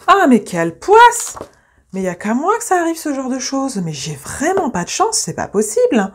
Ah, mais quelle poisse! Mais y a qu'à moi que ça arrive ce genre de choses. Mais j'ai vraiment pas de chance, c'est pas possible.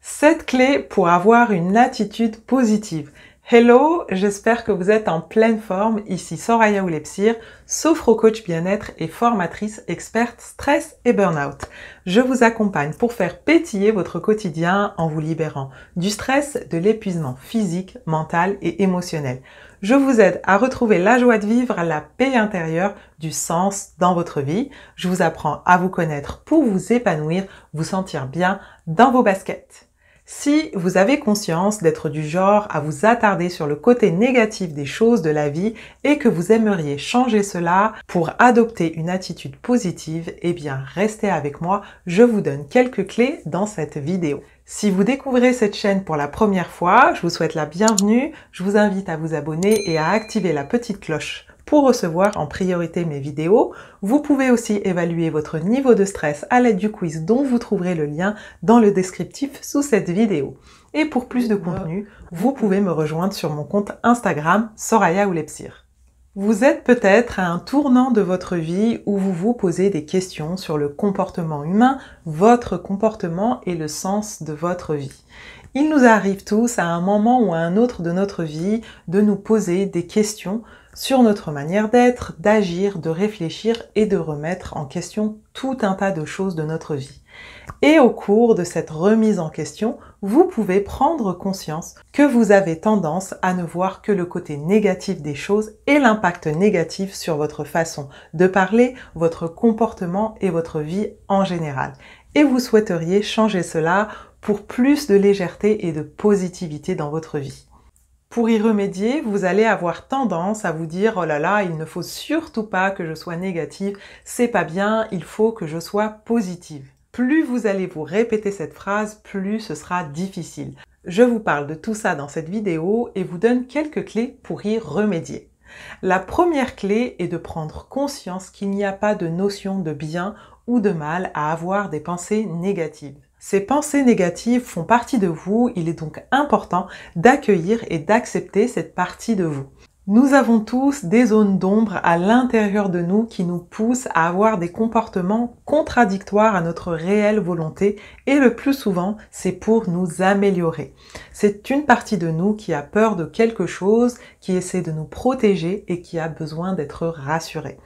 7 clés pour avoir une attitude positive. Hello, j'espère que vous êtes en pleine forme. Ici Soraya Oulepsir, sophro-coach bien-être et formatrice experte stress et burn-out. Je vous accompagne pour faire pétiller votre quotidien en vous libérant du stress, de l'épuisement physique, mental et émotionnel. Je vous aide à retrouver la joie de vivre, la paix intérieure, du sens dans votre vie. Je vous apprends à vous connaître pour vous épanouir, vous sentir bien dans vos baskets. Si vous avez conscience d'être du genre à vous attarder sur le côté négatif des choses de la vie et que vous aimeriez changer cela pour adopter une attitude positive, eh bien restez avec moi, je vous donne quelques clés dans cette vidéo. Si vous découvrez cette chaîne pour la première fois, je vous souhaite la bienvenue, je vous invite à vous abonner et à activer la petite cloche pour recevoir en priorité mes vidéos. Vous pouvez aussi évaluer votre niveau de stress à l'aide du quiz dont vous trouverez le lien dans le descriptif sous cette vidéo. Et pour plus de contenu, vous pouvez me rejoindre sur mon compte Instagram Soraya Oulepsir. Vous êtes peut-être à un tournant de votre vie où vous vous posez des questions sur le comportement humain, votre comportement et le sens de votre vie. Il nous arrive tous à un moment ou à un autre de notre vie de nous poser des questions sur notre manière d'être, d'agir, de réfléchir et de remettre en question tout un tas de choses de notre vie. Et au cours de cette remise en question, vous pouvez prendre conscience que vous avez tendance à ne voir que le côté négatif des choses et l'impact négatif sur votre façon de parler, votre comportement et votre vie en général. Et vous souhaiteriez changer cela pour plus de légèreté et de positivité dans votre vie. Pour y remédier, vous allez avoir tendance à vous dire « Oh là là, il ne faut surtout pas que je sois négative, c'est pas bien, il faut que je sois positive ». Plus vous allez vous répéter cette phrase, plus ce sera difficile. Je vous parle de tout ça dans cette vidéo et vous donne quelques clés pour y remédier. La première clé est de prendre conscience qu'il n'y a pas de notion de bien ou de mal à avoir des pensées négatives. Ces pensées négatives font partie de vous, il est donc important d'accueillir et d'accepter cette partie de vous. Nous avons tous des zones d'ombre à l'intérieur de nous qui nous poussent à avoir des comportements contradictoires à notre réelle volonté et le plus souvent, c'est pour nous améliorer. C'est une partie de nous qui a peur de quelque chose, qui essaie de nous protéger et qui a besoin d'être rassurée.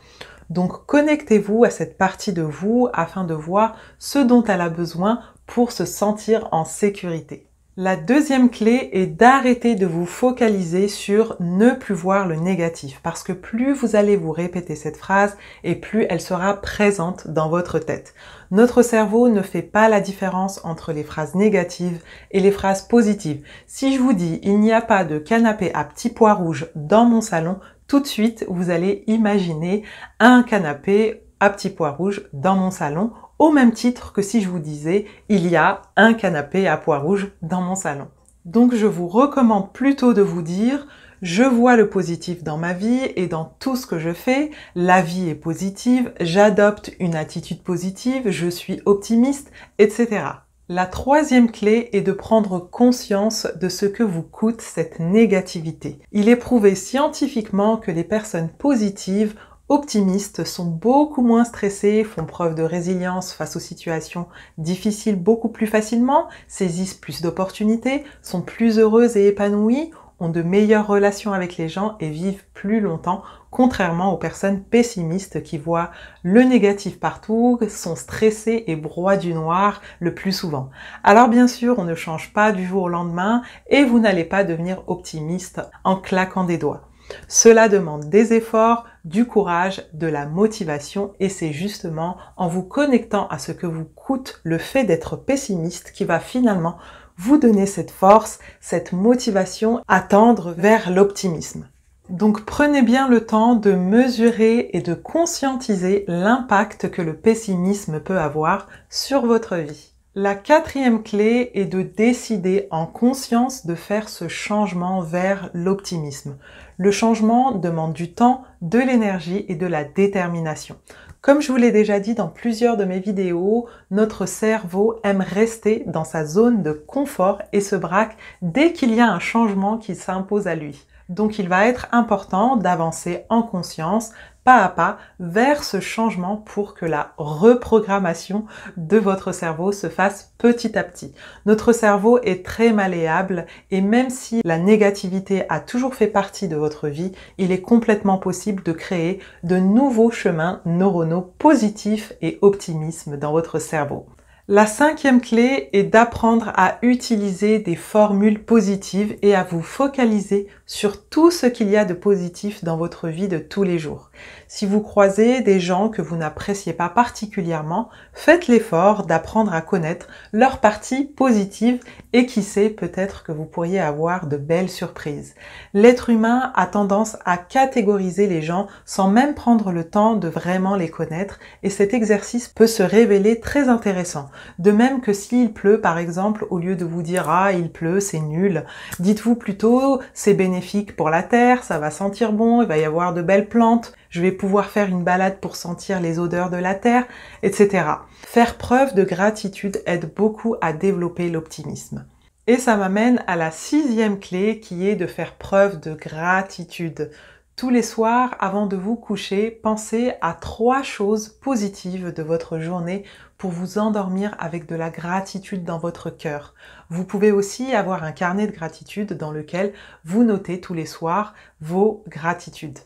Donc connectez-vous à cette partie de vous afin de voir ce dont elle a besoin pour se sentir en sécurité. La deuxième clé est d'arrêter de vous focaliser sur ne plus voir le négatif parce que plus vous allez vous répéter cette phrase et plus elle sera présente dans votre tête. Notre cerveau ne fait pas la différence entre les phrases négatives et les phrases positives. Si je vous dis « il n'y a pas de canapé à petits pois rouges dans mon salon », tout de suite vous allez imaginer un canapé à petits pois rouges dans mon salon, au même titre que si je vous disais « il y a un canapé à pois rouges dans mon salon ». Donc je vous recommande plutôt de vous dire « je vois le positif dans ma vie et dans tout ce que je fais, la vie est positive, j'adopte une attitude positive, je suis optimiste, etc. » La troisième clé est de prendre conscience de ce que vous coûte cette négativité. Il est prouvé scientifiquement que les personnes positives optimistes sont beaucoup moins stressés, font preuve de résilience face aux situations difficiles beaucoup plus facilement, saisissent plus d'opportunités, sont plus heureuses et épanouies, ont de meilleures relations avec les gens et vivent plus longtemps, contrairement aux personnes pessimistes qui voient le négatif partout, sont stressées et broient du noir le plus souvent. Alors bien sûr, on ne change pas du jour au lendemain et vous n'allez pas devenir optimiste en claquant des doigts. Cela demande des efforts, du courage, de la motivation et c'est justement en vous connectant à ce que vous coûte le fait d'être pessimiste qui va finalement vous donner cette force, cette motivation à tendre vers l'optimisme. Donc prenez bien le temps de mesurer et de conscientiser l'impact que le pessimisme peut avoir sur votre vie. La quatrième clé est de décider en conscience de faire ce changement vers l'optimisme. Le changement demande du temps, de l'énergie et de la détermination. Comme je vous l'ai déjà dit dans plusieurs de mes vidéos, notre cerveau aime rester dans sa zone de confort et se braque dès qu'il y a un changement qui s'impose à lui. Donc il va être important d'avancer en conscience, pas à pas, vers ce changement pour que la reprogrammation de votre cerveau se fasse petit à petit. Notre cerveau est très malléable et même si la négativité a toujours fait partie de votre vie, il est complètement possible de créer de nouveaux chemins neuronaux positifs et optimisme dans votre cerveau. La 5e clé est d'apprendre à utiliser des formules positives et à vous focaliser sur tout ce qu'il y a de positif dans votre vie de tous les jours. Si vous croisez des gens que vous n'appréciez pas particulièrement, faites l'effort d'apprendre à connaître leurs parties positives et qui sait, peut-être que vous pourriez avoir de belles surprises. L'être humain a tendance à catégoriser les gens sans même prendre le temps de vraiment les connaître et cet exercice peut se révéler très intéressant. De même que s'il pleut, par exemple, au lieu de vous dire « Ah, il pleut, c'est nul », dites-vous plutôt « C'est bénéfique pour la terre, ça va sentir bon, il va y avoir de belles plantes, je vais pouvoir faire une balade pour sentir les odeurs de la terre, etc. » Faire preuve de gratitude aide beaucoup à développer l'optimisme. Et ça m'amène à la 6e clé qui est de faire preuve de gratitude. Tous les soirs, avant de vous coucher, pensez à 3 choses positives de votre journée pour vous endormir avec de la gratitude dans votre cœur. Vous pouvez aussi avoir un carnet de gratitude dans lequel vous notez tous les soirs vos gratitudes.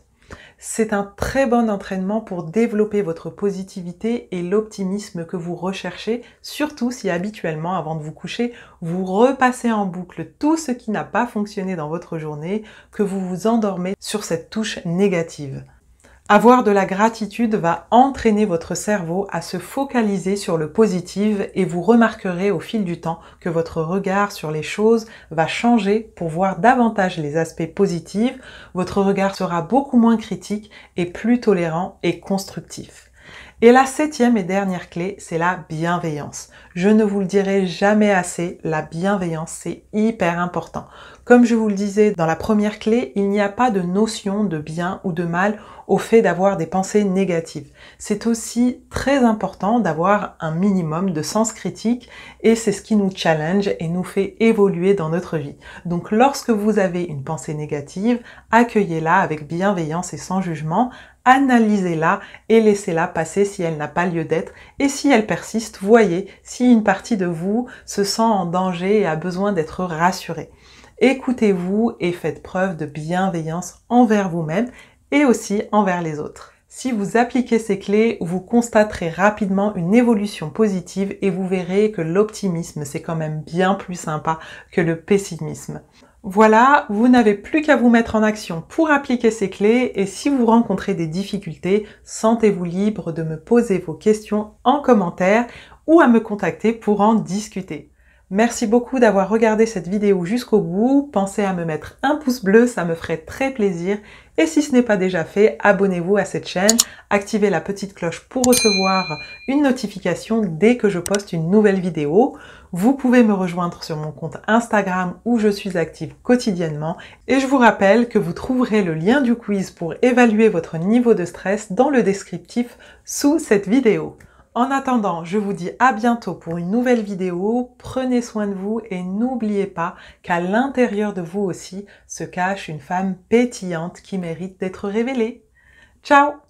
C'est un très bon entraînement pour développer votre positivité et l'optimisme que vous recherchez, surtout si habituellement, avant de vous coucher, vous repassez en boucle tout ce qui n'a pas fonctionné dans votre journée, que vous vous endormez sur cette touche négative. Avoir de la gratitude va entraîner votre cerveau à se focaliser sur le positif et vous remarquerez au fil du temps que votre regard sur les choses va changer pour voir davantage les aspects positifs. Votre regard sera beaucoup moins critique et plus tolérant et constructif. Et la 7e et dernière clé, c'est la bienveillance. Je ne vous le dirai jamais assez, la bienveillance, c'est hyper important. Comme je vous le disais dans la première clé, il n'y a pas de notion de bien ou de mal au fait d'avoir des pensées négatives. C'est aussi très important d'avoir un minimum de sens critique et c'est ce qui nous challenge et nous fait évoluer dans notre vie. Donc lorsque vous avez une pensée négative, accueillez-la avec bienveillance et sans jugement, analysez-la et laissez-la passer si elle n'a pas lieu d'être et si elle persiste, voyez si une partie de vous se sent en danger et a besoin d'être rassurée. Écoutez-vous et faites preuve de bienveillance envers vous-même et aussi envers les autres. Si vous appliquez ces clés, vous constaterez rapidement une évolution positive et vous verrez que l'optimisme, c'est quand même bien plus sympa que le pessimisme. Voilà, vous n'avez plus qu'à vous mettre en action pour appliquer ces clés et si vous rencontrez des difficultés, sentez-vous libre de me poser vos questions en commentaire ou à me contacter pour en discuter. Merci beaucoup d'avoir regardé cette vidéo jusqu'au bout. Pensez à me mettre un pouce bleu, ça me ferait très plaisir. Et si ce n'est pas déjà fait, abonnez-vous à cette chaîne, activez la petite cloche pour recevoir une notification dès que je poste une nouvelle vidéo. Vous pouvez me rejoindre sur mon compte Instagram où je suis active quotidiennement. Et je vous rappelle que vous trouverez le lien du quiz pour évaluer votre niveau de stress dans le descriptif sous cette vidéo. En attendant, je vous dis à bientôt pour une nouvelle vidéo. Prenez soin de vous et n'oubliez pas qu'à l'intérieur de vous aussi se cache une femme pétillante qui mérite d'être révélée. Ciao!